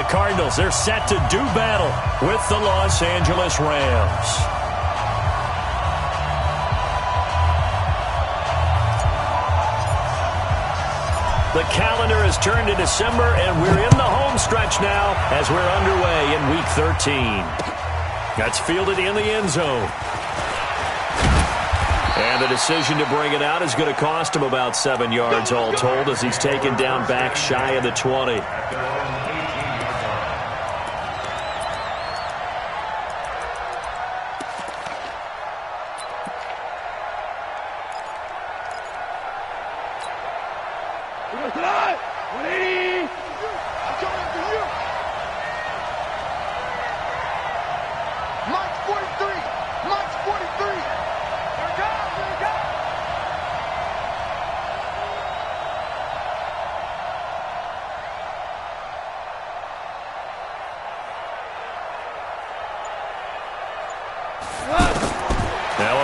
the Cardinals, they're set to do battle with the Los Angeles Rams. The calendar has turned to December, and we're in the home stretch now as we're underway in Week 13. That's fielded in the end zone. And the decision to bring it out is going to cost him about 7 yards all told as he's taken down back shy of the 20.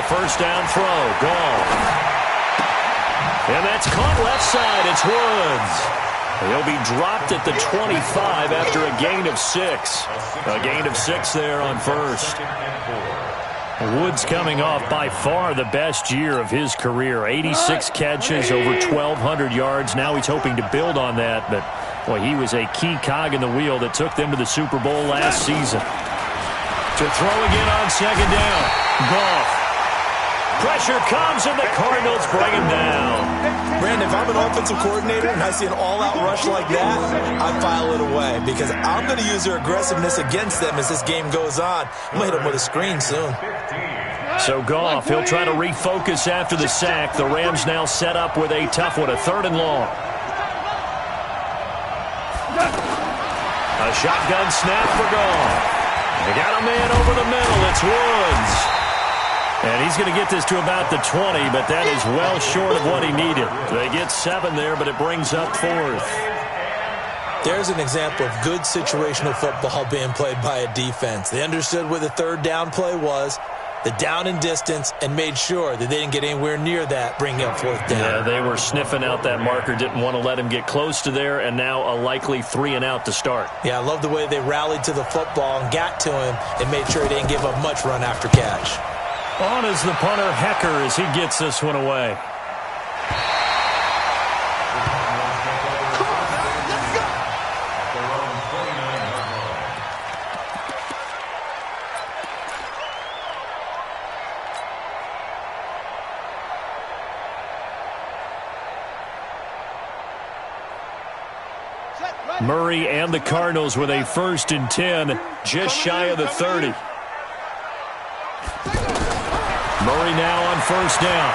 First down throw, gone. And that's caught left side. It's Woods. He'll be dropped at the 25 after a gain of 6. A gain of 6 there on first. Woods coming off by far the best year of his career. 86 catches, over 1,200 yards. Now he's hoping to build on that. But, boy, he was a key cog in the wheel that took them to the Super Bowl last season. To throw again on second down. Goff. Pressure comes, and the Cardinals bring him down. Brandon, if I'm an offensive coordinator and I see an all-out rush like that, I file it away because I'm going to use their aggressiveness against them as this game goes on. I'm going to hit them with a screen soon. So Goff, he'll try to refocus after the sack. The Rams now set up with a tough one, a 3rd and long. A shotgun snap for Goff. They got a man over the middle. It's Woods. And he's going to get this to about the 20, but that is well short of what he needed. They get 7 there, but it brings up 4th. There's an example of good situational football being played by a defense. They understood where the 3rd down play was, the down and distance, and made sure that they didn't get anywhere near that, bringing up 4th down. Yeah, they were sniffing out that marker, didn't want to let him get close to there, and now a likely 3 and out to start. Yeah, I love the way they rallied to the football and got to him and made sure he didn't give up much run after catch. On is the punter, Hecker, as he gets this one away. Murray and the Cardinals with a 1st and 10, just shy of the 30. Murray now on 1st down.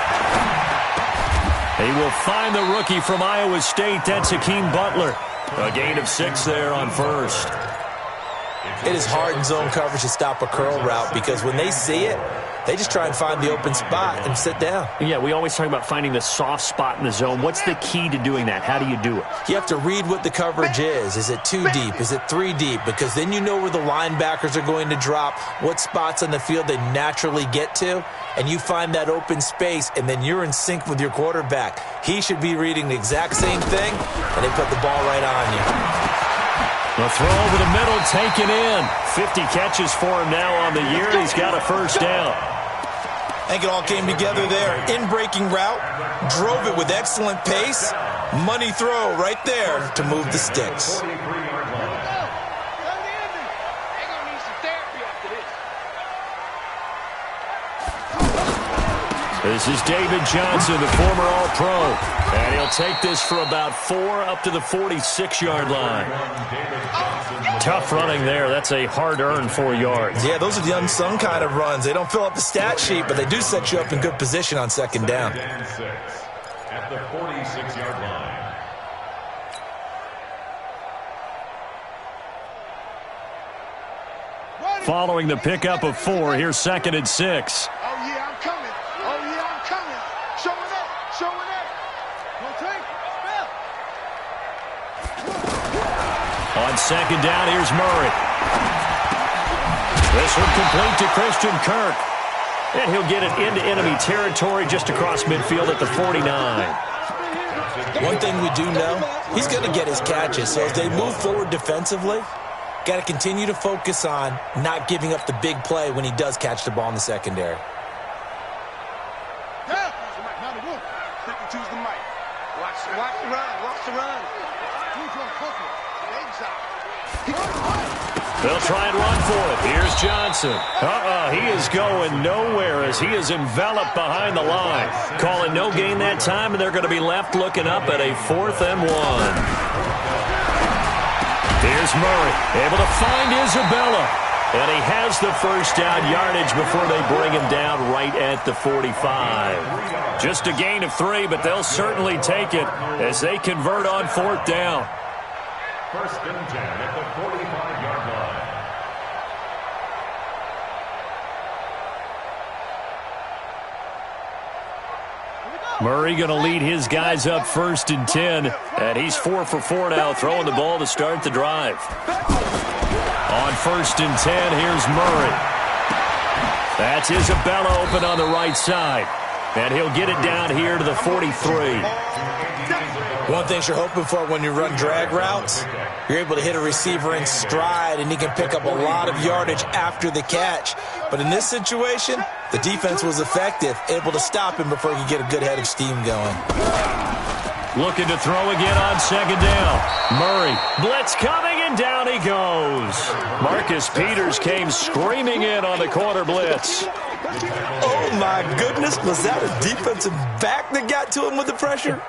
He will find the rookie from Iowa State. That's Hakeem Butler. A gain of 6 there on 1st. It is hard in zone coverage to stop a curl route because when they see it, they just try and find the open spot and sit down. Yeah, we always talk about finding the soft spot in the zone. What's the key to doing that? How do you do it? You have to read what the coverage is. Is it 2 deep? Is it 3 deep? Because then you know where the linebackers are going to drop, what spots on the field they naturally get to, and you find that open space, and then you're in sync with your quarterback. He should be reading the exact same thing, and they put the ball right on you. The throw over the middle, taken in. 50 catches for him now on the year. He's got a 1st down. I think it all came together there. In-breaking route, drove it with excellent pace. Money throw right there to move the sticks. This is David Johnson, the former All-Pro. And he'll take this for about 4 up to the 46-yard line. Tough running there. That's a hard-earned 4 yards. Yeah, those are the unsung kind of runs. They don't fill up the stat sheet, but they do set you up in good position on 2nd down. At the 46-yard line. Following the pickup of 4, here's 2nd and 6. On 2nd down, here's Murray. This one complete to Christian Kirk. And he'll get it into enemy territory just across midfield at the 49. One thing we do know, he's going to get his catches. So if they move forward defensively, Got to continue to focus on not giving up the big play when he does catch the ball in the secondary. Choose the mic. Watch the run. Watch the run. They'll try and run for it. Here's Johnson. He is going nowhere as he is enveloped behind the line. Calling no gain that time, and they're going to be left looking up at a 4th and 1. Here's Murray, able to find Isabella. And he has the first down yardage before they bring him down right at the 45. Just a gain of 3, but they'll certainly take it as they convert on 4th down. First and 10 at the 45-yard line. Murray going to lead his guys up 1st and 10, and he's 4 for 4 now, throwing the ball to start the drive. On 1st and 10, here's Murray. That's Isabella open on the right side, and he'll get it down here to the 43. One thing you're hoping for when you run drag routes, you're able to hit a receiver in stride, and he can pick up a lot of yardage after the catch. But in this situation, the defense was effective, able to stop him before he could get a good head of steam going. Looking to throw again on 2nd down. Murray, blitz coming, and down he goes. Marcus Peters came screaming in on the corner blitz. Oh, my goodness. Was that a defensive back that got to him with the pressure?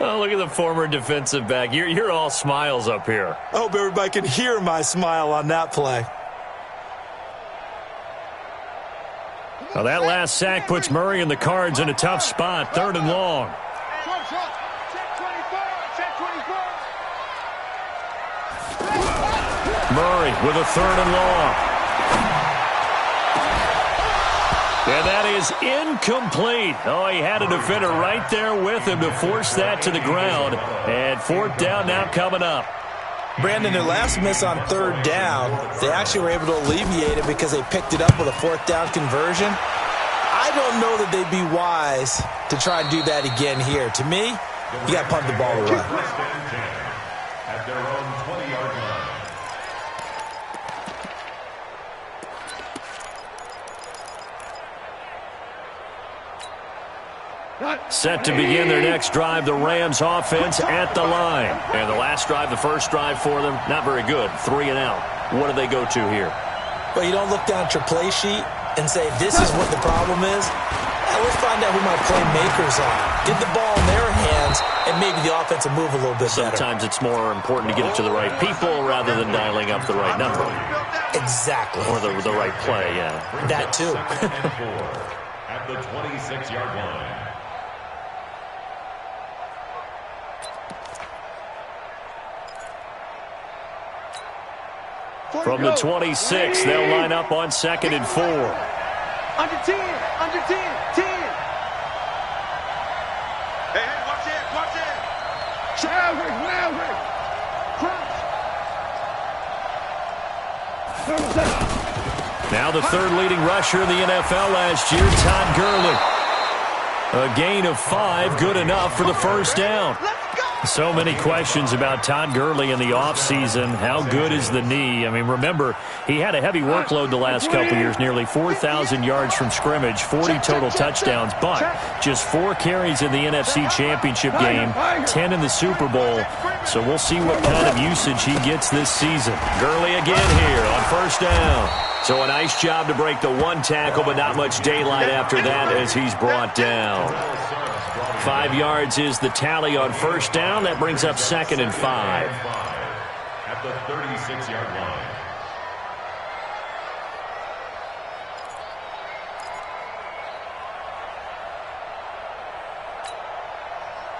Oh, look at the former defensive back. You're all smiles up here. I hope everybody can hear my smile on that play. Now that last sack puts Murray and the Cards in a tough spot, 3rd and long. Murray with a 3rd and long. And that is incomplete. Oh, he had a defender right there with him to force that to the ground. And 4th down now coming up. Brandon, their last miss on 3rd down, they actually were able to alleviate it because they picked it up with a 4th down conversion. I don't know that they'd be wise to try and do that again here. To me, you got to punt the ball away. At their own 20-yard line. Set to begin their next drive, the Rams offense at the line. And the last drive, the first drive for them, not very good. 3 and out. What do they go to here? Well, you don't look down at your play sheet and say, this is what the problem is. Let's find out who my playmakers are. Get the ball in their hands, and maybe the offense will move a little bit better. Sometimes it's more important to get it to the right people rather than dialing up the right number. Exactly. Or the right play, yeah. That too. At the 26-yard line. From the 26, they'll line up on 2nd and 4. Under 10, 10. Hey, watch it. Maverick. Now the 3rd leading rusher in the NFL last year, Todd Gurley. A gain of 5, good enough for the first down. So many questions about Todd Gurley in the offseason. How good is the knee? I mean, remember, he had a heavy workload the last couple years, nearly 4,000 yards from scrimmage, 40 total touchdowns, but just 4 carries in the NFC Championship game, 10 in the Super Bowl. So we'll see what kind of usage he gets this season. Gurley again here on first down. So a nice job to break the 1 tackle, but not much daylight after that as he's brought down. 5 yards is the tally on first down. That brings up 2nd and 5. At the 36-yard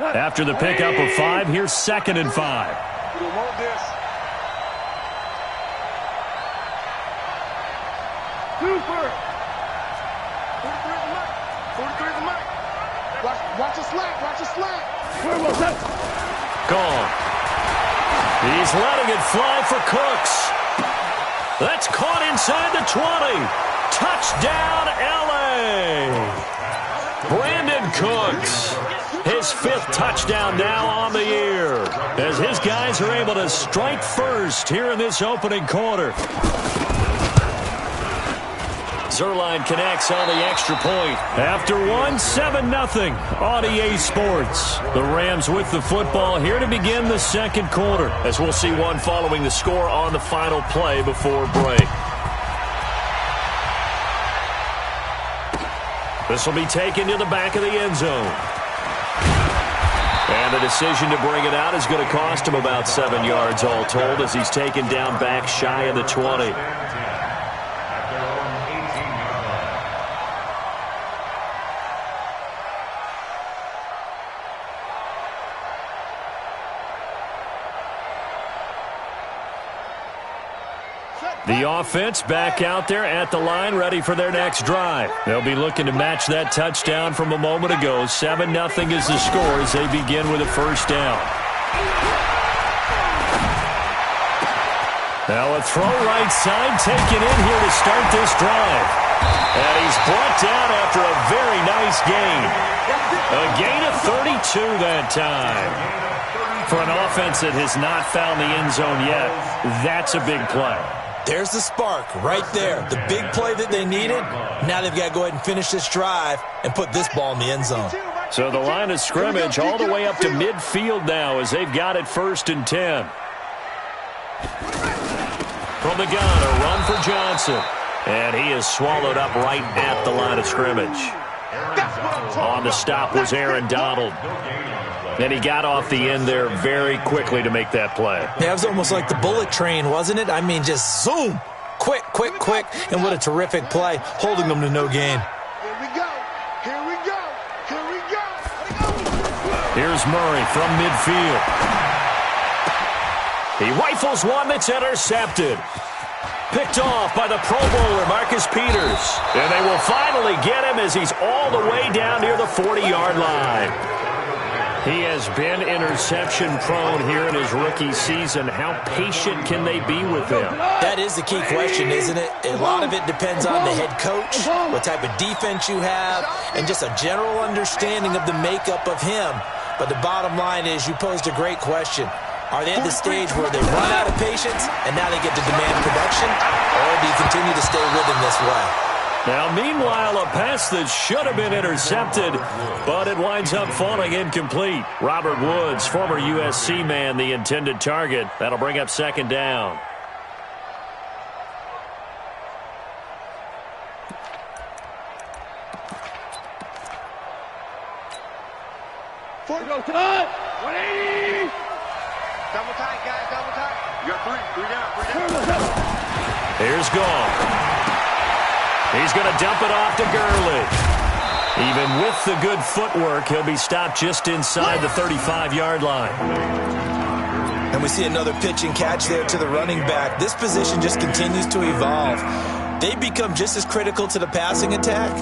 line. After the pickup of 5, here's 2nd and 5. You want this. Super. 43 is the mic. Watch the slack. Where was that? Gone. He's letting it fly for Cooks. That's caught inside the 20. Touchdown, L.A. Brandon Cooks. his 5th touchdown now on the year, as his guys are able to strike first here in this opening quarter. Zerline connects on the extra point. After 7-0 on EA Sports. The Rams with the football here to begin the second quarter, as we'll see one following the score on the final play before break. This will be taken to the back of the end zone. And the decision to bring it out is going to cost him about 7 yards all told, as he's taken down back shy of the 20. The offense back out there at the line, ready for their next drive. They'll be looking to match that touchdown from a moment ago. 7-0 is the score as they begin with a first down. Now a throw right side taken in here to start this drive. And he's brought down after a very nice gain. A gain of 32 that time. For an offense that has not found the end zone yet, that's a big play. There's the spark right there. The big play that they needed. Now they've got to go ahead and finish this drive and put this ball in the end zone. So the line of scrimmage all the way up to midfield now as they've got it 1st and 10. From the gun, a run for Johnson. And he is swallowed up right at the line of scrimmage. On the stop was Aaron Donald. And he got off the end there very quickly to make that play. Yeah, it was almost like the bullet train, wasn't it? I mean, just zoom. Quick, quick, quick. And what a terrific play, holding them to no gain. Here we go. Here we go. Here we go. Here's Murray from midfield. He rifles one that's intercepted. Picked off by the Pro Bowler, Marcus Peters. And they will finally get him as he's all the way down near the 40-yard line. He has been interception-prone here in his rookie season. How patient can they be with him? That is the key question, isn't it? A lot of it depends on the head coach, what type of defense you have, and just a general understanding of the makeup of him. But the bottom line is you posed a great question. Are they at the stage where they run out of patience and now they get to demand production? Or do you continue to stay with him this way? Now, meanwhile, a pass that should have been intercepted, but it winds up falling incomplete. Robert Woods, former USC man, the intended target. That'll bring up 2nd down. Go cut. 180. Double tight, guys. Double tight. You got 3 down. Here's Gall. He's going to dump it off to Gurley. Even with the good footwork, he'll be stopped just inside the 35-yard line. And we see another pitch and catch there to the running back. This position just continues to evolve. They become just as critical to the passing attack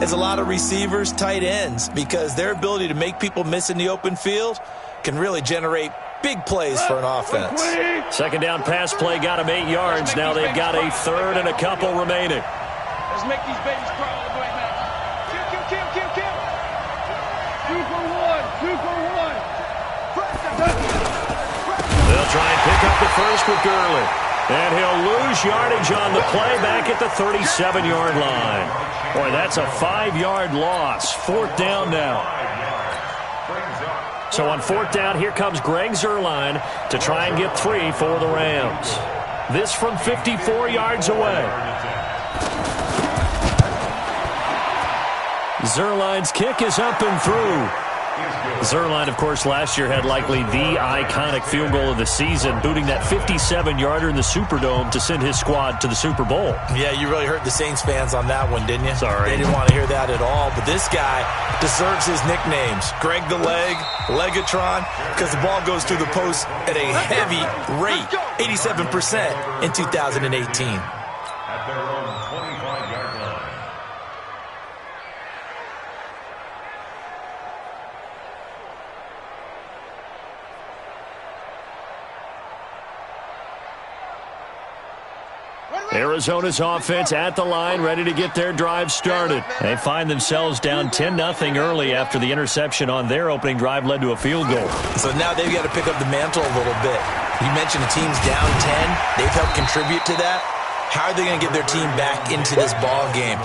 as a lot of receivers, tight ends, because their ability to make people miss in the open field can really generate big plays for an offense. 2nd down pass play got him 8 yards. Now they've got a 3rd and a couple remaining. Let's make these babies crawl all the way back. Kill. 2 for 1. 2 for 1. They'll try and pick up the first with Gurley. And he'll lose yardage on the play back at the 37-yard line. Boy, that's a 5-yard loss. 4th down now. So on 4th down, here comes Greg Zerline to try and get 3 for the Rams. This from 54 yards away. Zerline's kick is up and through. Zerline, of course, last year had likely the iconic field goal of the season, booting that 57-yarder in the Superdome to send his squad to the Super Bowl. Yeah, you really hurt the Saints fans on that one, didn't you? Sorry. They didn't want to hear that at all. But this guy deserves his nicknames. Greg the Leg, Legatron, because the ball goes through the post at a heavy rate, 87% in 2018. At their own 25-yard line. Arizona's offense at the line, ready to get their drive started. They find themselves down 10-0 early after the interception on their opening drive led to a field goal. So now they've got to pick up the mantle a little bit. You mentioned the team's down 10. They've helped contribute to that. How are they going to get their team back into this ball game?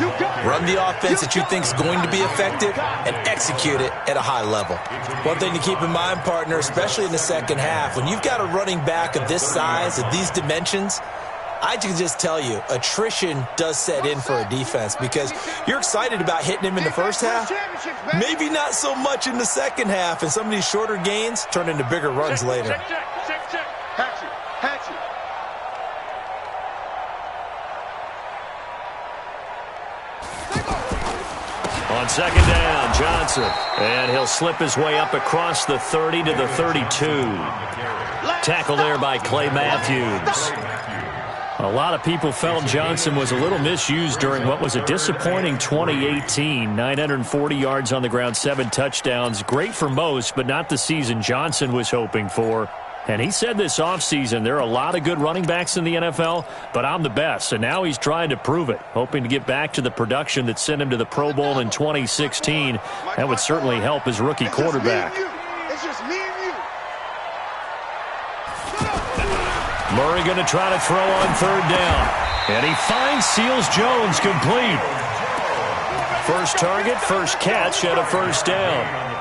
Run the offense that you think is going to be effective and execute it at a high level. One thing to keep in mind, partner, especially in the second half, when you've got a running back of this size, of these dimensions, I can just tell you, attrition does set in for a defense because you're excited about hitting him in the first half, maybe not so much in the second half, and some of these shorter gains turn into bigger runs later. On second down, Johnson, and he'll slip his way up across the 30 to the 32. Tackle there by Clay Matthews. A lot of people felt Johnson was a little misused during what was a disappointing 2018. 940 yards on the ground, 7 touchdowns. Great for most, but not the season Johnson was hoping for. And he said this offseason, there are a lot of good running backs in the NFL, but I'm the best. And now he's trying to prove it, hoping to get back to the production that sent him to the Pro Bowl in 2016. That would certainly help his rookie quarterback. It's just me and you. Murray going to try to throw on third down. And he finds Seals-Jones complete. First target, first catch at a first down.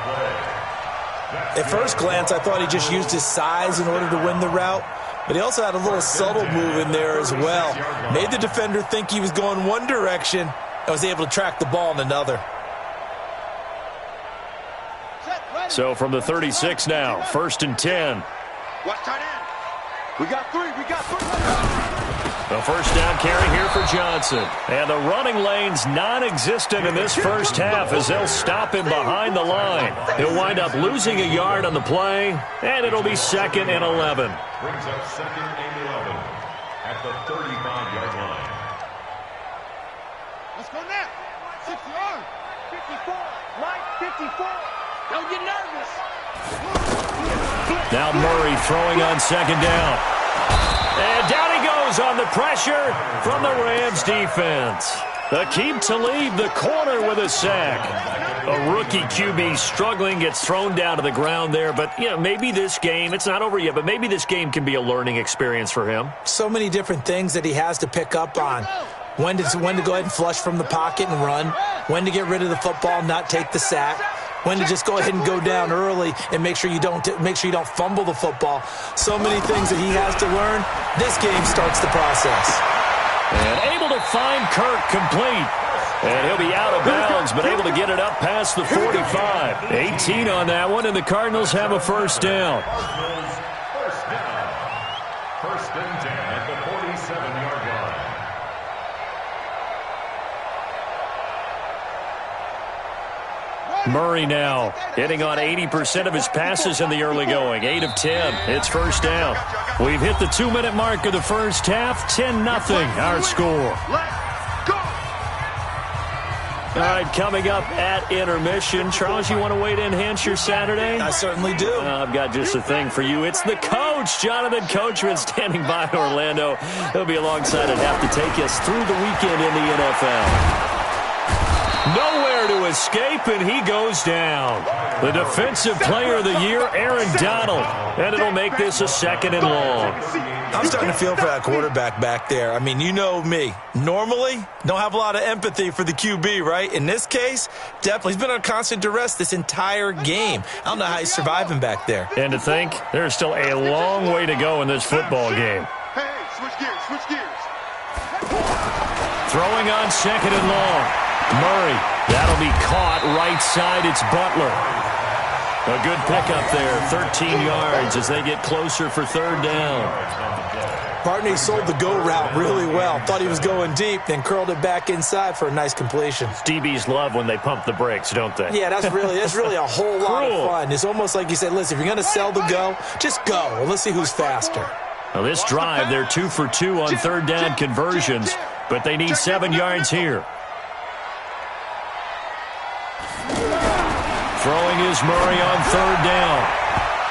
At first glance, I thought he just used his size in order to win the route, but he also had a little subtle move in there as well. Made the defender think he was going one direction and was able to track the ball in another. So from the 36 now, 1st and 10. Watch tight end. We got three. The first down carry here for Johnson. And the running lane's non-existent in this first half as they'll stop him behind the line. He'll wind up losing a yard on the play, and it'll be 2nd and 11. Brings up 2nd and 11 at the 35-yard line. Let's go now. 60 yards. 54. Mike, 54. Don't get nervous. Now Murray throwing on second down. And down he goes on the pressure from the Rams defense. Aqib Talib, the corner, with a sack. A rookie QB struggling, gets thrown down to the ground there. But, you know, maybe this game, it's not over yet, but maybe this game can be a learning experience for him. So many different things that he has to pick up on. When to go ahead and flush from the pocket and run. When to get rid of the football and not take the sack. When to just go ahead and go down early and make sure you don't fumble the football. So many things that he has to learn. This game starts the process. And able to find Kirk complete. And he'll be out of bounds, but able to get it up past the 45. 18 on that one, and the Cardinals have a first down. First down. 1st and 10 at the 47-yard line. Murray now hitting on 80% of his passes in the early going. 8 of 10. It's first down. We've hit the 2-minute mark of the first half. 10-0 our score. All right, coming up at intermission. Charles, you want to wait to enhance your Saturday? I certainly do. I've got just a thing for you. It's the coach, Jonathan Coachman, standing by in Orlando. He'll be alongside and have to take us through the weekend in the NFL. Nowhere to escape, and he goes down. The defensive player of the year, Aaron Donald. And it'll make this a 2nd and long. I'm starting to feel for that quarterback back there. I mean, you know me. Normally, don't have a lot of empathy for the QB, right? In this case, definitely. He's been on constant duress this entire game. I don't know how he's surviving back there. And to think, there's still a long way to go in this football game. Hey, switch gears. Throwing on 2nd and long. Murray, that'll be caught right side. It's Butler. A good pickup there, 13 yards as they get closer for 3rd down. Partney sold the go route really well. Thought he was going deep, then curled it back inside for a nice completion. DBs love when they pump the brakes, don't they? Yeah, that's really a whole lot of fun. It's almost like you said, listen, if you're going to sell the go, just go. And let's see who's faster. Now this drive, they're 2 for 2 on 3rd down conversions, but they need 7 yards here. Throwing is Murray on 3rd down.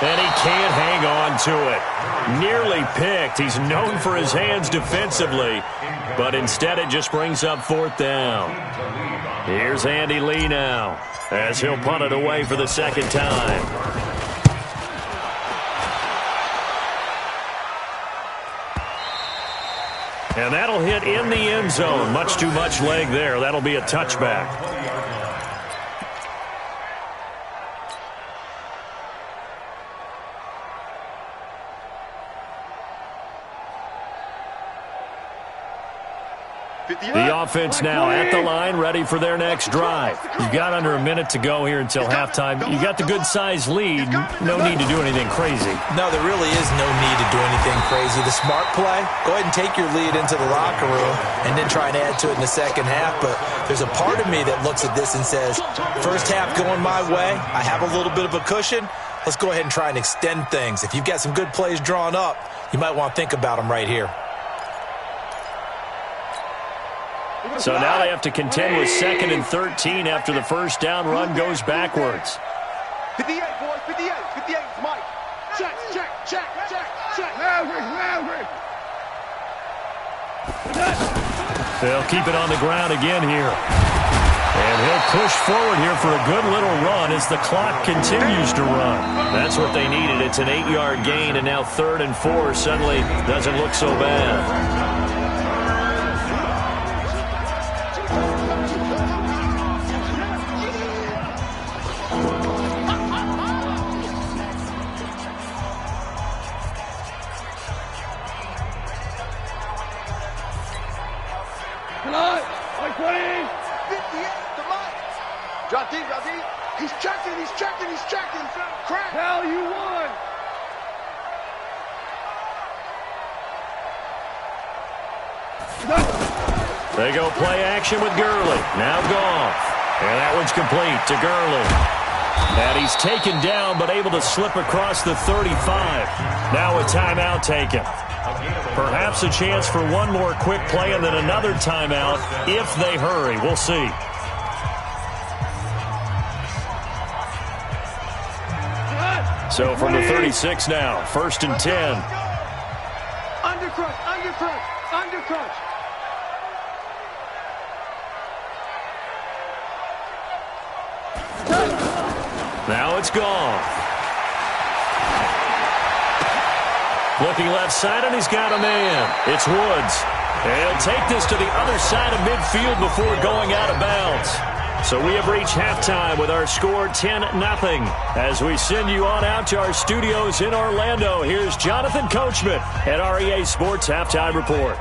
And he can't hang on to it. Nearly picked. He's known for his hands defensively, but instead it just brings up fourth down. Here's Andy Lee now, as he'll punt it away for the second time. And that'll hit in the end zone. Much too much leg there. That'll be a touchback. The offense now at the line, ready for their next drive. You've got under a minute to go here until halftime. You got the good-sized lead. No need to do anything crazy. No, there really is no need to do anything crazy. The smart play, go ahead and take your lead into the locker room and then try and add to it in the second half. But there's a part of me that looks at this and says, first half going my way, I have a little bit of a cushion. Let's go ahead and try and extend things. If you've got some good plays drawn up, you might want to think about them right here. So now they have to contend with 2nd and 13 after the first down run goes backwards. 58, boys, 58, 58, Mike. Check. Maverick. They'll keep it on the ground again here. And he'll push forward here for a good little run as the clock continues to run. That's what they needed. It's an 8-yard gain, and now 3rd and 4 suddenly doesn't look so bad. Drop deep. He's checking. Crack. Hell, you won. They go play action with Gurley. Now Goff. And that one's complete to Gurley. And he's taken down but able to slip across the 35. Now a timeout taken. Perhaps a chance for one more quick play and then another timeout if they hurry. We'll see. So from the 36 now, 1st and 10. Undercrush. Now it's gone. Looking left side, and he's got a man. It's Woods. And he'll take this to the other side of midfield before going out of bounds. So we have reached halftime with our score 10-0. As we send you on out to our studios in Orlando, here's Jonathan Coachman at REA Sports Halftime Report.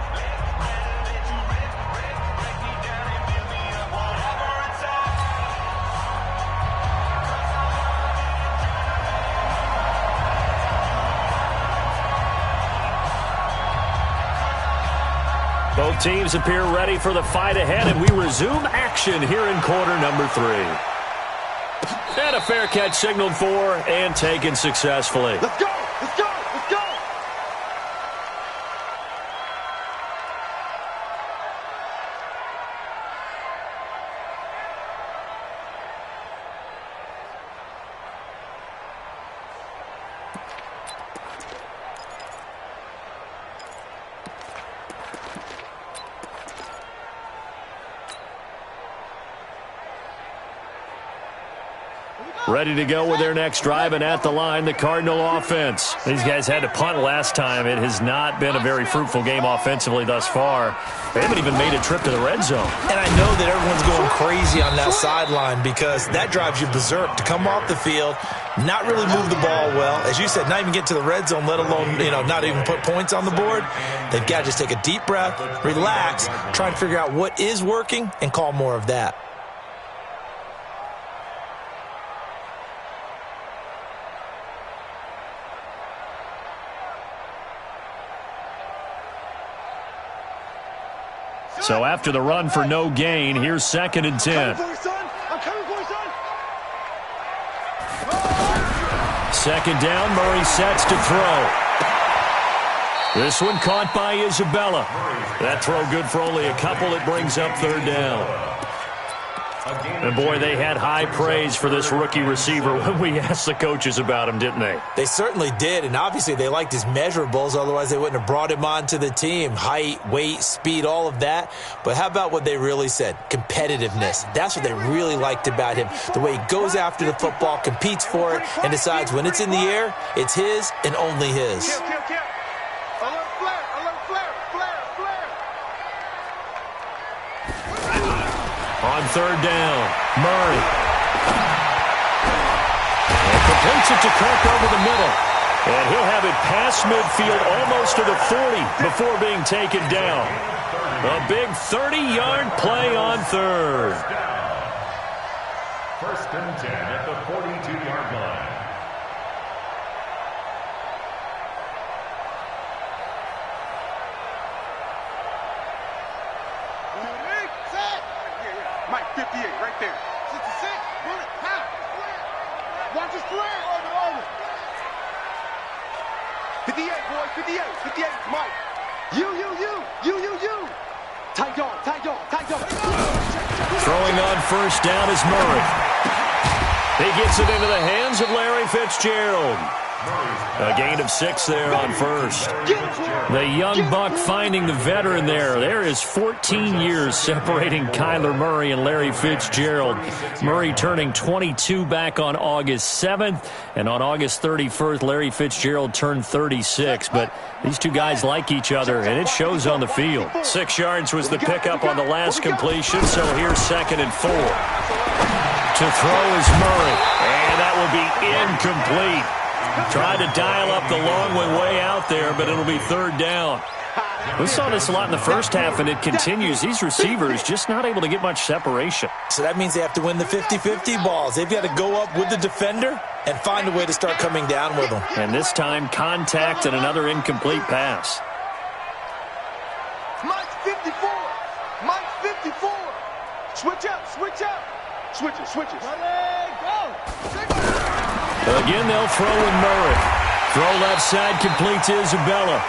Both teams appear ready for the fight ahead, and we resume action here in quarter number 3. And a fair catch signaled for and taken successfully. Let's go! Ready to go with their next drive, and at the line, the Cardinal offense. These guys had to punt last time. It has not been a very fruitful game offensively thus far. They haven't even made a trip to the red zone. And I know that everyone's going crazy on that sideline because that drives you berserk to come off the field, not really move the ball well. As you said, not even get to the red zone, let alone, not even put points on the board. They've got to just take a deep breath, relax, try and figure out what is working, and call more of that. So after the run for no gain, here's 2nd and 10. Second down, Murray sets to throw. This one caught by Isabella. That throw good for only a couple. It brings up 3rd down. And boy, they had high praise for this rookie receiver when we asked the coaches about him, didn't they? They certainly did, and obviously they liked his measurables, otherwise they wouldn't have brought him onto the team. Height, weight, speed, all of that. But how about what they really said? Competitiveness. That's what they really liked about him. The way he goes after the football, competes for it, and decides when it's in the air, it's his and only his. On third down, Murray. And completes it to Kirk over the middle. And he'll have it past midfield almost to the 40 before being taken down. A big 30-yard play on third. First and 10 at the 42-yard line. Mike, 58, right there. 66, pull it, pound. Watch his flare. Over. 58, boy, 58, Mike. You. Tight dog. Throwing on first down is Murray. He gets it into the hands of Larry Fitzgerald. A gain of 6 there on first. The young buck finding the veteran there. There is 14 years separating Kyler Murray and Larry Fitzgerald. Murray turning 22 back on August 7th. And on August 31st, Larry Fitzgerald turned 36. But these two guys like each other, and it shows on the field. 6 yards was the pickup on the last completion, so here's 2nd and 4. To throw is Murray, and that will be incomplete. Tried to dial up the long one way out there, but it'll be third down. We saw this a lot in the first half, and it continues. These receivers just not able to get much separation. So that means they have to win the 50-50 balls. They've got to go up with the defender and find a way to start coming down with them. And this time, contact and another incomplete pass. Mike's 54. Switch up. Switches. Go. Again, they'll throw in Murray. Throw left side, complete to Isabella.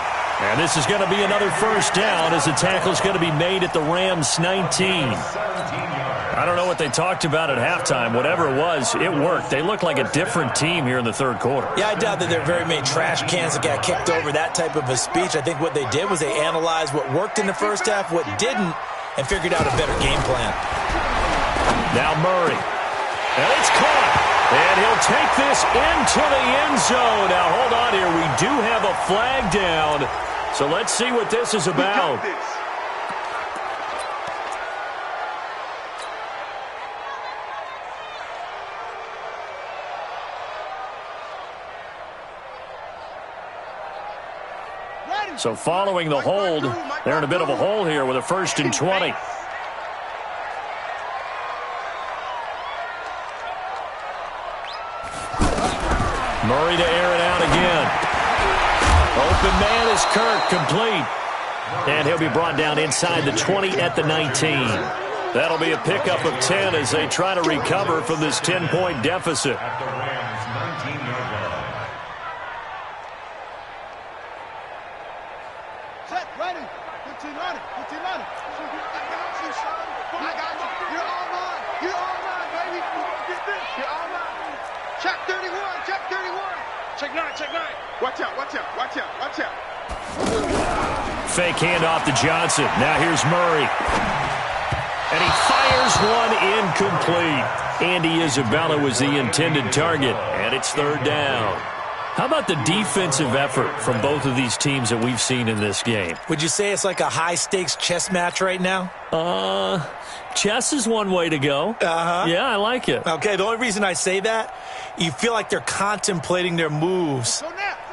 And this is going to be another first down as the tackle's going to be made at the Rams' 19. I don't know what they talked about at halftime. Whatever it was, it worked. They looked like a different team here in the third quarter. Yeah, I doubt that there are very many trash cans that got kicked over, that type of a speech. I think what they did was they analyzed what worked in the first half, what didn't, and figured out a better game plan. Now Murray. And it's caught. And he'll take this into the end zone. Now, hold on here. We do have a flag down. So let's see what this is about. So following the hold, they're in a bit of a hole here with a 1st and 20. Murray to air it out again. Open man is Kirk, complete. And he'll be brought down inside the 20 at the 19. That'll be a pickup of 10 as they try to recover from this 10-point deficit. At the Rams' 19-yard line. Set, ready. 15 on it. I got you, son. You're all mine, baby. You're all mine. Check 31. Check 9. Watch out. Fake handoff to Johnson. Now here's Murray. And he fires one incomplete. Andy Isabella was the intended target, and it's third down. How about the defensive effort from both of these teams that we've seen in this game? Would you say it's like a high-stakes chess match right now? Chess is one way to go. Uh-huh. Yeah, I like it. Okay, the only reason I say that, you feel like they're contemplating their moves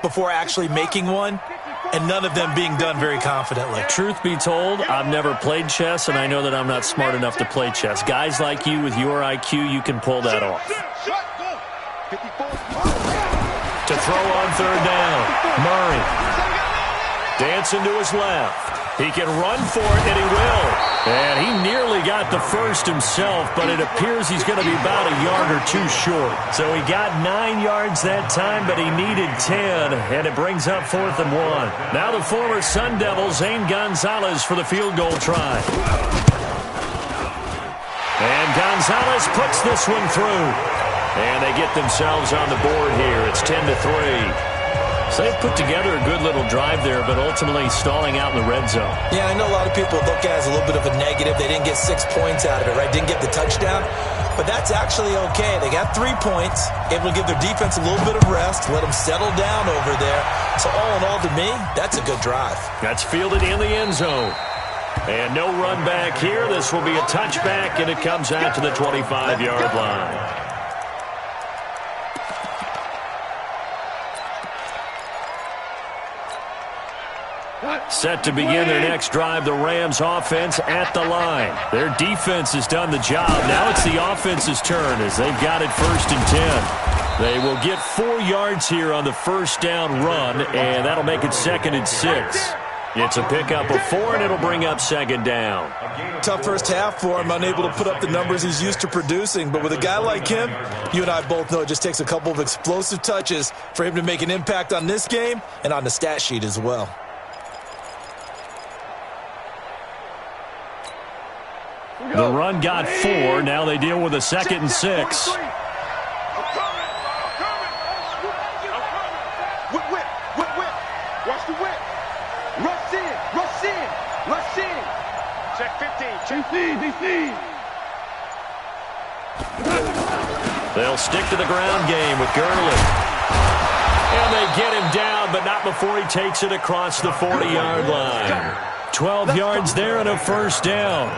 before actually making one, and none of them being done very confidently. Truth be told, I've never played chess, and I know that I'm not smart enough to play chess. Guys like you with your IQ, you can pull that off. To throw on third down, Murray. Dancing to his left. He can run for it, and he will. And he nearly got the first himself, but it appears he's going to be about a yard or two short. So he got 9 yards that time, but he needed 10, and it brings up 4th and 1. Now the former Sun Devil, Zane Gonzalez, for the field goal try. And Gonzalez puts this one through. And they get themselves on the board here. It's 10-3. So they've put together a good little drive there, but ultimately stalling out in the red zone. Yeah, I know a lot of people look at it as a little bit of a negative. They didn't get 6 points out of it, right? Didn't get the touchdown. But that's actually okay. They got 3 points, able to give their defense a little bit of rest, let them settle down over there. So all in all, to me, that's a good drive. That's fielded in the end zone. And no run back here. This will be a touchback, and it comes out to the 25-yard line. Set to begin their next drive, the Rams offense at the line. Their defense has done the job. Now it's the offense's turn as they've got it 1st and 10. They will get 4 yards here on the first down run, and that'll make it 2nd and 6. It's a pickup of 4, and it'll bring up 2nd down. Tough first half for him, unable to put up the numbers he's used to producing. But with a guy like him, you and I both know it just takes a couple of explosive touches for him to make an impact on this game and on the stat sheet as well. The run got 4. Now they deal with a 2nd and 6. Whip. Watch the whip. Rush in. Check 15. DC. They'll stick to the ground game with Gurley. And they get him down, but not before he takes it across the 40-yard line. 12 yards there and a first down.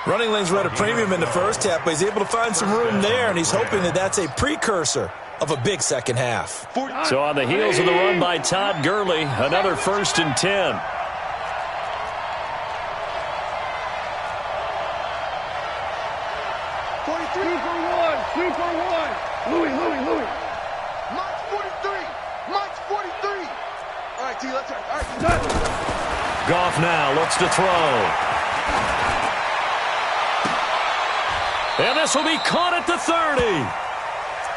Running lanes were at a premium in the first half, but he's able to find some room there, and he's hoping that that's a precursor of a big second half. So on the heels of the run by Todd Gurley, another 1st and 10. Three for one. Louis. March 43. All right, T, let's start. All right, Goff now looks to throw. And this will be caught at the 30.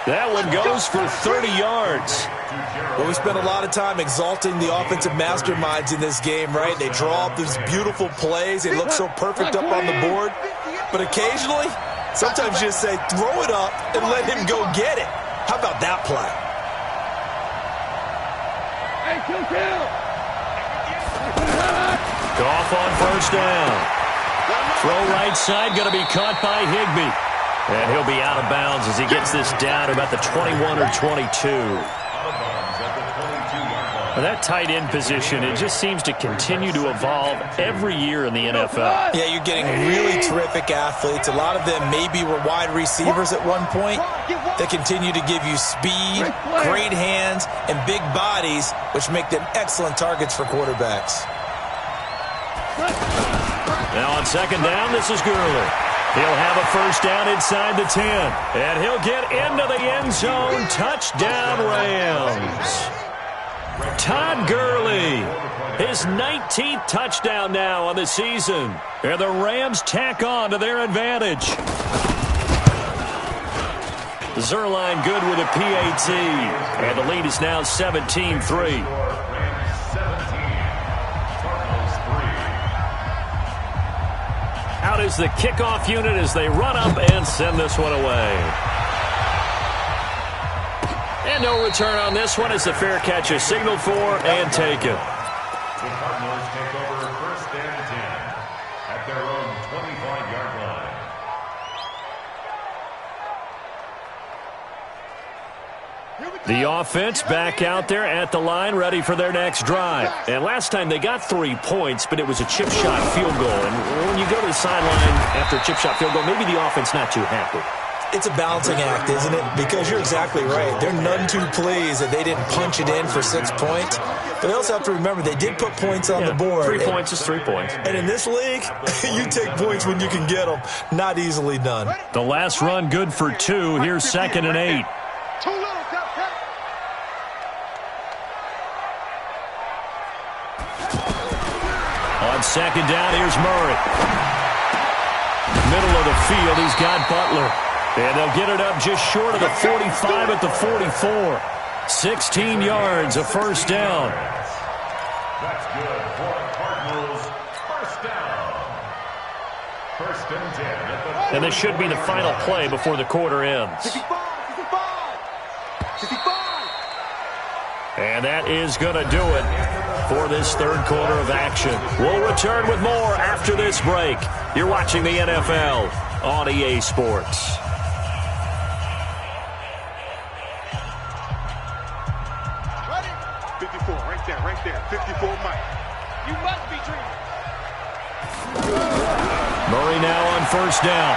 That one goes for 30 yards. Well, we spent a lot of time exalting the offensive masterminds in this game, right? They draw up these beautiful plays. They look so perfect up on the board. But occasionally, sometimes you just say, throw it up and let him go get it. How about that play? Hey, kill. Goff on first down. Throw right side, going to be caught by Higbee. And he'll be out of bounds as he gets this down to about the 21 or 22. Well, that tight end position, it just seems to continue to evolve every year in the NFL. Yeah, you're getting really terrific athletes. A lot of them maybe were wide receivers at one point. They continue to give you speed, great hands, and big bodies, which make them excellent targets for quarterbacks. Now on 2nd down, this is Gurley. He'll have a first down inside the 10. And he'll get into the end zone. Touchdown, Rams. Todd Gurley, his 19th touchdown now on the season. And the Rams tack on to their advantage. Zerline good with a PAT. And the lead is now 17-3. Out is the kickoff unit as they run up and send this one away. And no return on this one as the fair catch is signaled for and taken. The Cardinals take over 1st and 10 at their own 25-yard line. The offense back out there at the line, ready for their next drive. And last time they got 3 points, but it was a chip shot field goal. And when you go to the sideline after a chip shot field goal, maybe the offense not too happy. It's a balancing act, isn't it? Because you're exactly right. They're none too pleased that they didn't punch it in for 6 points. But they also have to remember they did put points on the board. 3 points is 3 points. And in this league, you take points when you can get them. Not easily done. The last run good for 2. Here's 2nd and 8. Too little, On 2nd down, here's Murray. Middle of the field, he's got Butler. And they'll get it up just short of the 45 at the 44. 16 yards, a first down. That's good for the Cardinals. First down. First and 10 at the And this should be the final play before the quarter ends. 55, 55. And that is going to do it for this third quarter of action. We'll return with more after this break. You're watching the NFL on EA Sports. Ready? 54, right there. 54, Mike. You must be dreaming. Murray now on first down.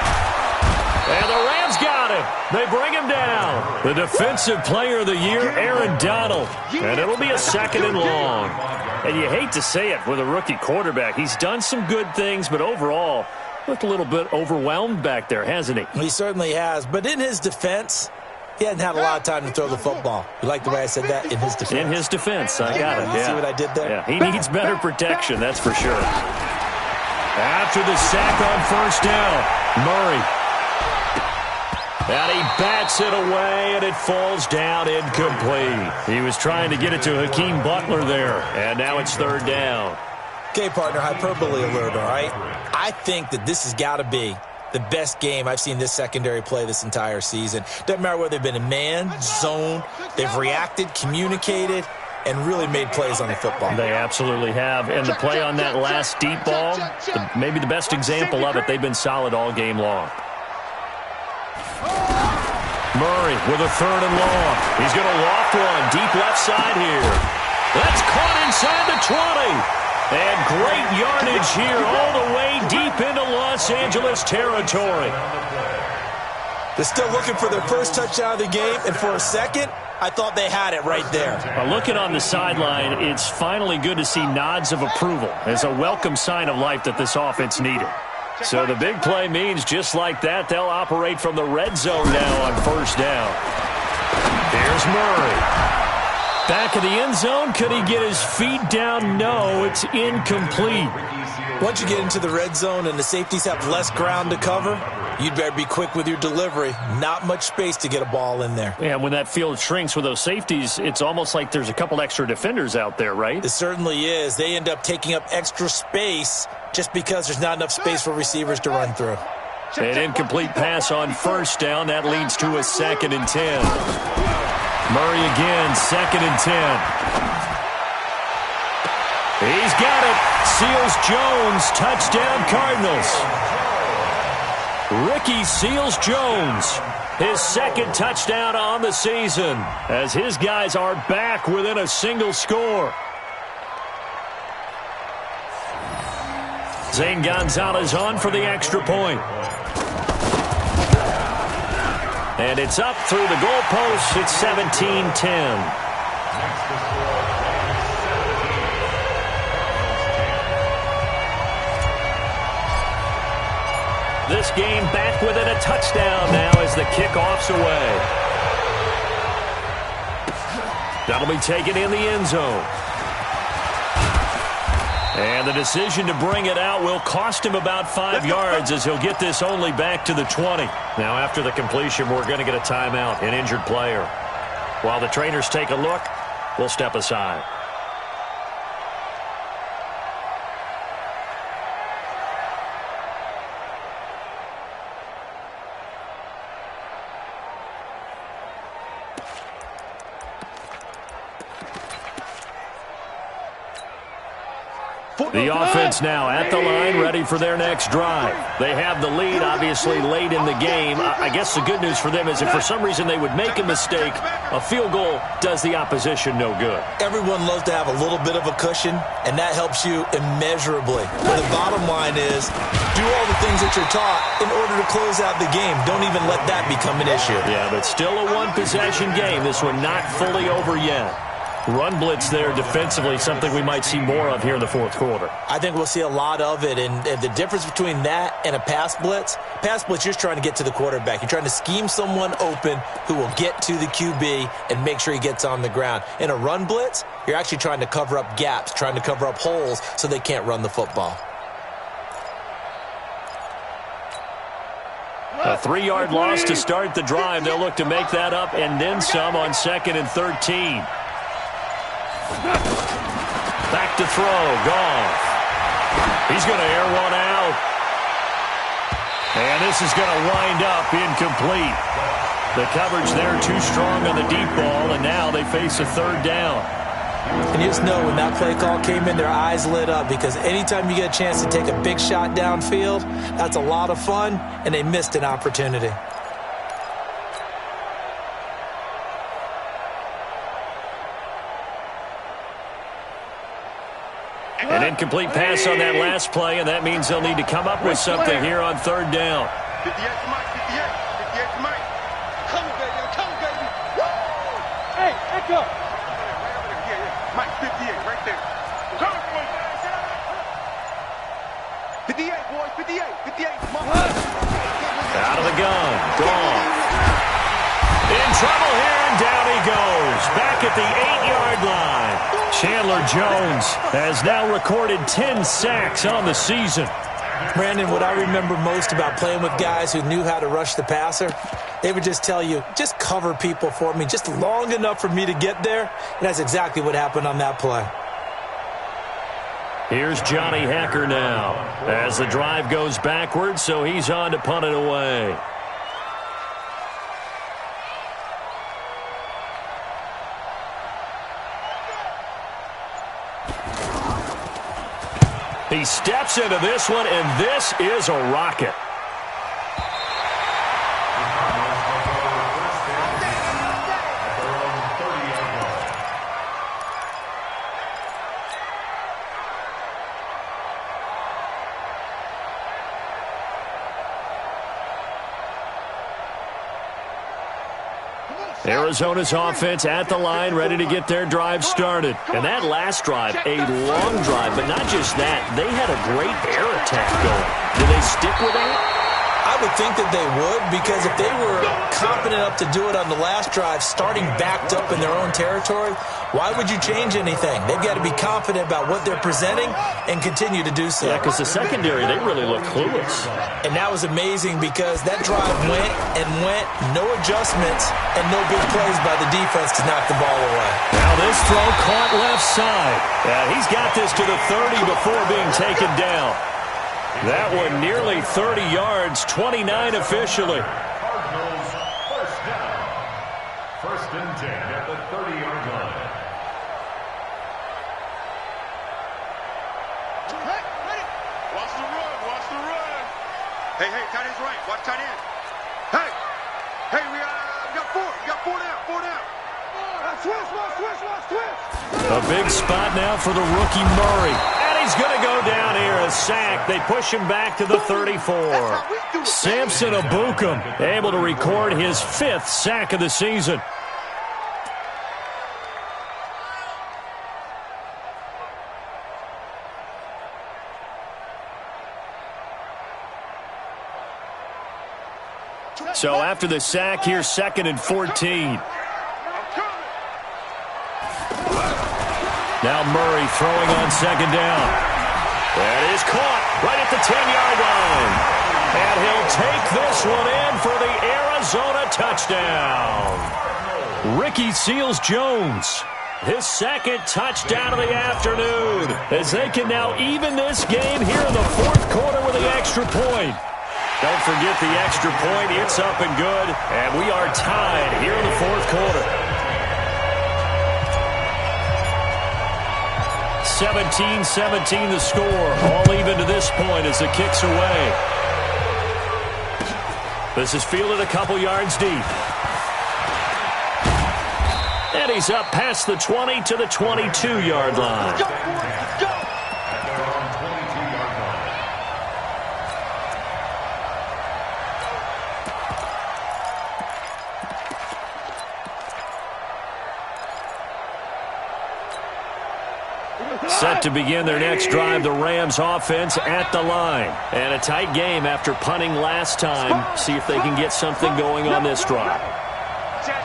And the Rams got him. They bring him down. The defensive player of the year, Aaron Donald. And it'll be a second and long. And you hate to say it with a rookie quarterback. He's done some good things, but overall, looked a little bit overwhelmed back there, hasn't he? He certainly has. But in his defense, he hadn't had a lot of time to throw the football. You like the way I said that? In his defense. In his defense, I got it. You see what I did there? Yeah, he needs better protection, that's for sure. After the sack on first down, Murray. And he bats it away, and it falls down incomplete. He was trying to get it to Hakeem Butler there, and now it's third down. Okay, partner, hyperbole alert, all right? I think that this has got to be the best game I've seen this secondary play this entire season. Doesn't matter whether they've been in man, zone, they've reacted, communicated, and really made plays on the football. They absolutely have. And the play on that last deep ball, maybe the best example of it, they've been solid all game long. Murray with a third and long. He's going to loft one deep left side here. That's caught inside the 20. And great yardage here all the way deep into Los Angeles territory. They're still looking for their first touchdown of the game, and for a second, I thought they had it right there. Looking on the sideline, it's finally good to see nods of approval. It's a welcome sign of life that this offense needed. So the big play means just like that, they'll operate from the red zone now on first down. Here's Murray. Back of the end zone. Could he get his feet down? No, it's incomplete. Once you get into the red zone and the safeties have less ground to cover, you'd better be quick with your delivery. Not much space to get a ball in there. Yeah, when that field shrinks with those safeties, it's almost like there's a couple extra defenders out there, right? It certainly is. They end up taking up extra space just because there's not enough space for receivers to run through. An incomplete pass on first down. That leads to a second and 10. Murray again, second and 10. He's got it. Seals Jones, touchdown Cardinals. Ricky Seals-Jones, his second touchdown on the season, as his guys are back within a single score. Zane Gonzalez on for the extra point. And it's up through the goalpost. It's 17-10. This game back within a touchdown now as the kickoff's away. That'll be taken in the end zone. And the decision to bring it out will cost him about 5 yards as he'll get this only back to the 20. Now after the completion, we're going to get a timeout, an injured player. While the trainers take a look, we'll step aside. The offense now at the line, ready for their next drive. They have the lead, obviously, late in the game. I guess the good news for them is if for some reason they would make a mistake, a field goal does the opposition no good. Everyone loves to have a little bit of a cushion, and that helps you immeasurably. But the bottom line is, do all the things that you're taught in order to close out the game. Don't even let that become an issue. Yeah, but still a one-possession game. This one not fully over yet. Run blitz there defensively, something we might see more of here in the fourth quarter. I think we'll see a lot of it, and the difference between that and a pass blitz, you're just trying to get to the quarterback. You're trying to scheme someone open who will get to the QB and make sure he gets on the ground. In a run blitz, you're actually trying to cover up gaps, trying to cover up holes so they can't run the football. A 3-yard loss to start the drive. They'll look to make that up and then some on 2nd and 13. Back to throw. Goff. He's going to air one out. And this is going to wind up incomplete. The coverage there too strong on the deep ball, and now they face a third down. And you just know when that play call came in, their eyes lit up, because anytime you get a chance to take a big shot downfield, that's a lot of fun, and they missed an opportunity. An incomplete pass on that last play, and that means they'll need to come up with something here on third down. 58 to Mike, 58 to Mike. Coming, baby, I'm coming, baby. Woo! Hey, echo. Mike, 58, right there. Coming, boys. 58, boys, 58, 58. Out of the gun, gone. In trouble here, and down he goes. Back at the 8-yard line. Chandler Jones has now recorded 10 sacks on the season. Brandon, what I remember most about playing with guys who knew how to rush the passer, they would just tell you, just cover people for me, just long enough for me to get there. And that's exactly what happened on that play. Here's Johnny Hacker now as the drive goes backwards, so he's on to punt it away. He steps into this one, and this is a rocket. Arizona's offense at the line, ready to get their drive started. And that last drive, a long drive, but not just that. They had a great air attack going. Do they stick with that? I would think that they would, because if they were confident enough to do it on the last drive, starting backed up in their own territory, why would you change anything? They've got to be confident about what they're presenting and continue to do so. Yeah, because the secondary, they really look clueless. And that was amazing, because that drive went and went, no adjustments, and no big plays by the defense to knock the ball away. Now this throw caught left side. Yeah, he's got this to the 30 before being taken down. That one nearly 30 yards, 29 officially. Cardinals first down. First and 10 at the 30-yard line. Watch the run, watch the run. Hey, tight end's right. Watch tight end. Hey, we got four down. Switch. A big spot now for the rookie Murray. And he's going to go down here, a sack. They push him back to the 34. Samson Abukum able to record his 5th sack of the season. So after the sack, here's 2nd and 14. Now Murray throwing on 2nd down. That is caught right at the 10-yard line. And he'll take this one in for the Arizona touchdown. Ricky Seals-Jones, his 2nd touchdown of the afternoon, as they can now even this game here in the 4th quarter with the extra point. Don't forget the extra point. It's up and good. And we are tied here in the 4th quarter. 17-17 the score. All even to this point as the kick's away. This is fielded a couple yards deep. And he's up past the 20 to the 22-yard line. Let's go. At their own 22-yard line. Set to begin their next drive, the Rams offense at the line. And a tight game after punting last time. See if they can get something going on this drive.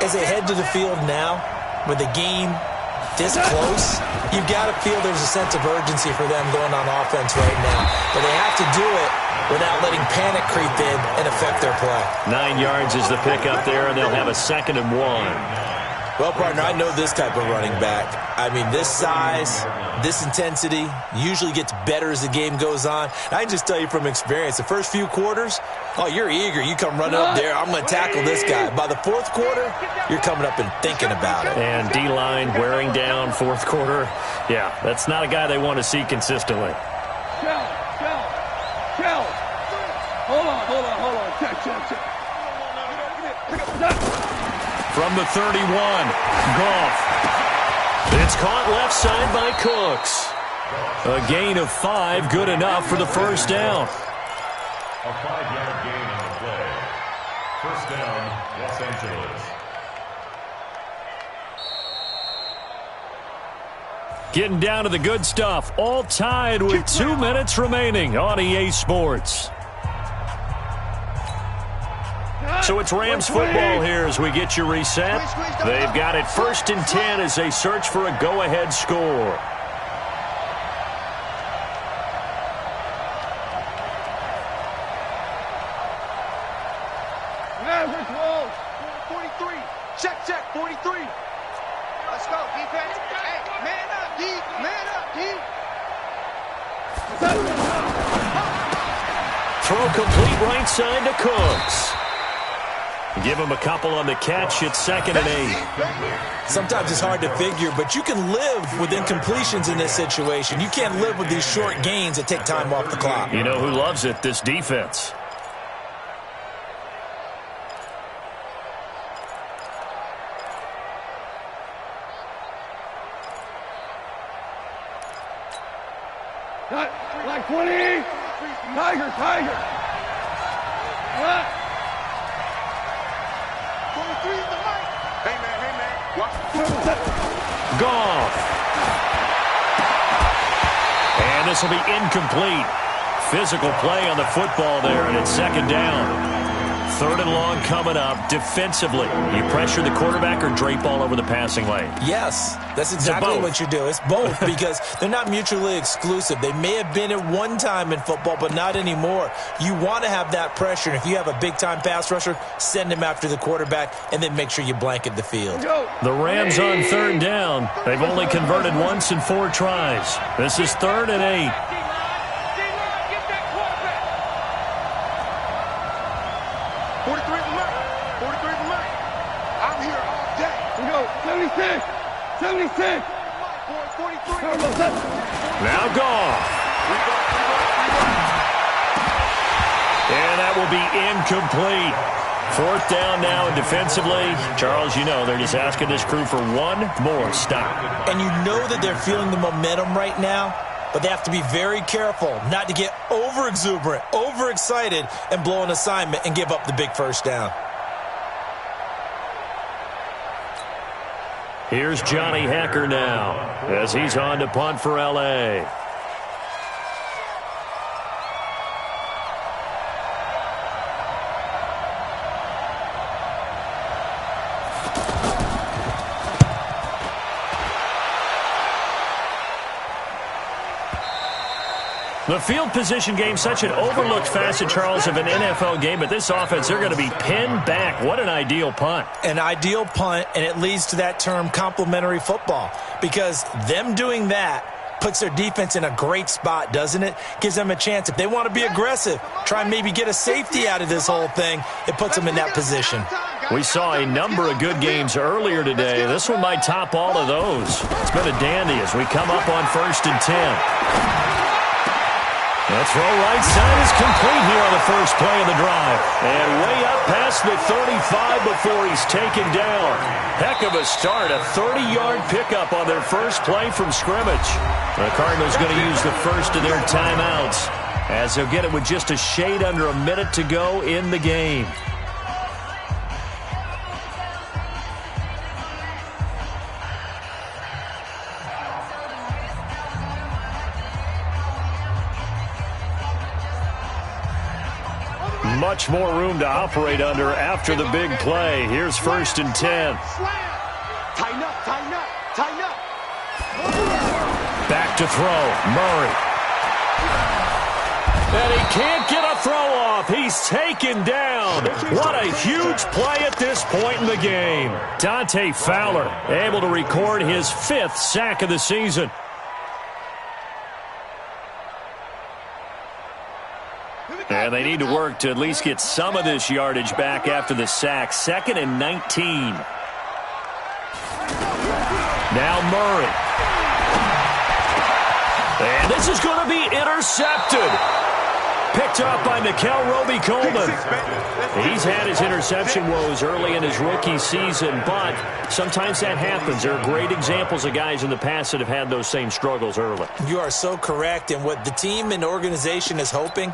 As they head to the field now, with the game this close, you've got to feel there's a sense of urgency for them going on offense right now. But they have to do it without letting panic creep in and affect their play. 9 yards is the pickup there, and they'll have a 2nd and 1. Well, partner, I know this type of running back. I mean, this size, this intensity usually gets better as the game goes on. I can just tell you from experience, the first few quarters, oh, you're eager. You come running up there, I'm going to tackle this guy. By the fourth quarter, you're coming up and thinking about it. And D-line wearing down fourth quarter. Yeah, that's not a guy they want to see consistently. Hold on. Check. From the 31, Goff. It's caught left side by Cooks. A gain of 5, good enough for the first down. A 5-yard gain on the play. First down, Los Angeles. Getting down to the good stuff. All tied with 2 minutes remaining on EA Sports. So it's Rams football here as we get you reset. They've got it 1st and 10 as they search for a go-ahead score. Average roll. 43. Check. 43. Let's go, defense. Hey, man up, D. Man up, D. Throw complete right side to Cooks. Give him a couple on the catch. It's 2nd and 8. Sometimes it's hard to figure, but you can live with incompletions in this situation. You can't live with these short gains that take time off the clock. You know who loves it? This defense. Like 20. Tiger. What? 43 in the mic. Hey, man. What? Goff. And this will be incomplete. Physical play on the football there, and it's 2nd down. 3rd and long coming up. Defensively, you pressure the quarterback or drape all over the passing lane? Yes, that's exactly what you do. It's both because they're not mutually exclusive. They may have been at one time in football, but not anymore. You want to have that pressure, and if you have a big-time pass rusher, send him after the quarterback, and then make sure you blanket the field. The Rams on 3rd down. They've only converted once in 4 tries. This is 3rd and 8. 43 in the mic. I'm here all day. We go. 76. 43. Now Goff. And that will be incomplete. 4th down now, and defensively, Charles, you know, they're just asking this crew for one more stop. And you know that they're feeling the momentum right now, but they have to be very careful not to get over-exuberant, over-excited, and blow an assignment and give up the big first down. Here's Johnny Hacker now as he's on to punt for L.A. The field position game, such an overlooked facet, Charles, of an NFL game. But this offense, they're going to be pinned back. What an ideal punt. An ideal punt, and it leads to that term complementary football. Because them doing that puts their defense in a great spot, doesn't it? Gives them a chance. If they want to be aggressive, try and maybe get a safety out of this whole thing, it puts them in that position. We saw a number of good games earlier today. This one might top all of those. It's been a dandy as we come up on 1st and 10. The throw right side is complete here on the first play of the drive. And way up past the 35 before he's taken down. Heck of a start, a 30-yard pickup on their first play from scrimmage. The Cardinals going to use the first of their timeouts as they'll get it with just a shade under a minute to go in the game. Much more room to operate under after the big play. Here's 1st and 10. Tighten up. Back to throw. Murray. And he can't get a throw off. He's taken down. What a huge play at this point in the game. Dante Fowler able to record his 5th sack of the season. And they need to work to at least get some of this yardage back after the sack. 2nd and 19. Now Murray. And this is going to be intercepted. Picked up by Mikel Roby-Coleman. He's had his interception woes early in his rookie season, but sometimes that happens. There are great examples of guys in the past that have had those same struggles early. You are so correct, and what the team and organization is hoping,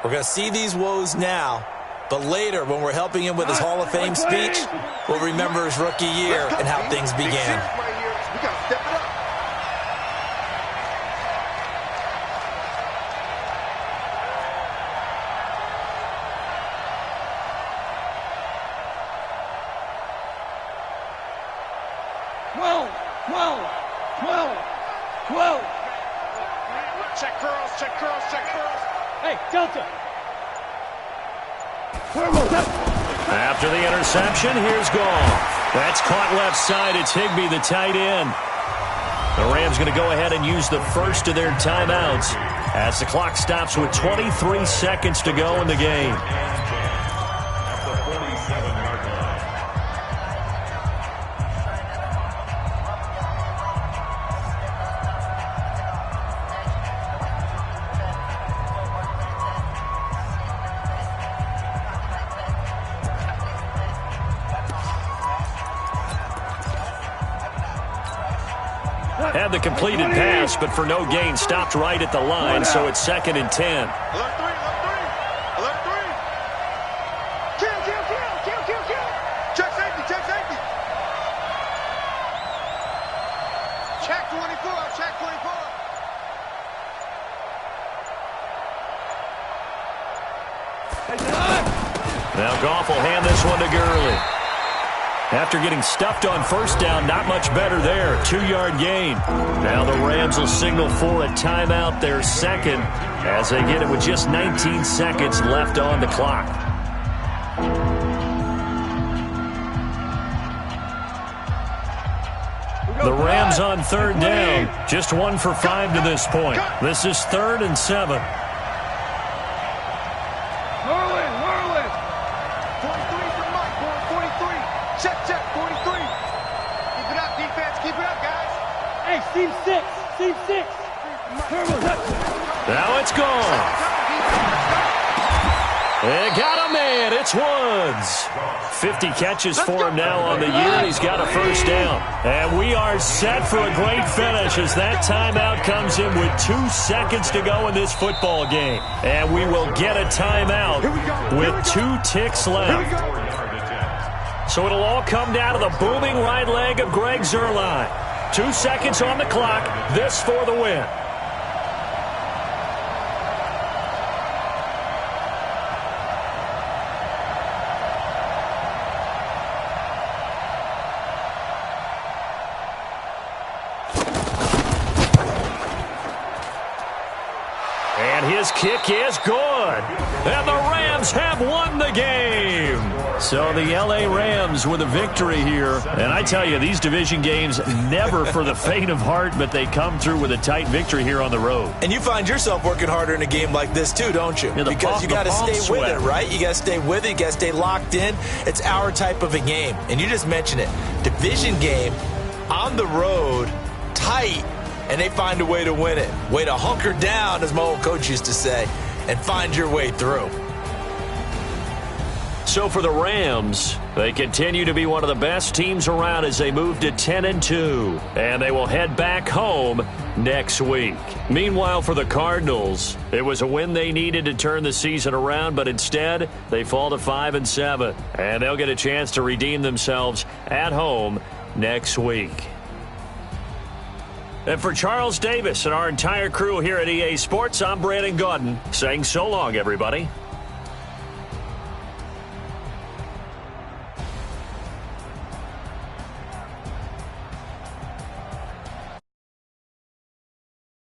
we're going to see these woes now, but later when we're helping him with his Hall of Fame speech, we'll remember his rookie year and how things began. We got to step it up. Check curls. Hey, Delta. After the interception, here's Goff. That's caught left side. It's Higbee, the tight end. The Rams going to go ahead and use the first of their timeouts as the clock stops with 23 seconds to go in the game. At the 47-yard line. Had the completed pass, but for no gain, stopped right at the line, so it's 2nd and 10. Alert 3. Kill. Check safety. Check 24. Now Goff will hand this one to Gurley. After getting stuffed on first down, not much better there. 2-yard gain. Now the Rams will signal for a timeout, their second, as they get it with just 19 seconds left on the clock. The Rams on 3rd down. Just 1 for 5 to this point. This is 3rd and 7. Merlin. 43 for Mike. 43. Check. 43. Keep it up, defense. Keep it up, guys. Hey, Steve 6. Now it's gone. They got a man. It's Woods. 50 catches for him now on the year, and he's got a first down. And we are set for a great finish as that timeout comes in with 2 seconds to go in this football game. And we will get a timeout with 2 ticks left. So it'll all come down to the booming right leg of Greg Zuerlein. 2 seconds on the clock. This for the win. And his kick is good. And the Rams have won the game. So the L.A. Rams with a victory here. And I tell you, these division games, never for the faint of heart, but they come through with a tight victory here on the road. And you find yourself working harder in a game like this too, don't you? Yeah, because you got to stay with it, right? You got to stay with it. You got to stay locked in. It's our type of a game. And you just mentioned it. Division game, on the road, tight, and they find a way to win it. Way to hunker down, as my old coach used to say, and find your way through. So for the Rams, they continue to be one of the best teams around as they move to 10-2, and they will head back home next week. Meanwhile, for the Cardinals, it was a win they needed to turn the season around, but instead they fall to 5-7, and they'll get a chance to redeem themselves at home next week. And for Charles Davis and our entire crew here at EA Sports, I'm Brandon Gaudin saying so long, everybody.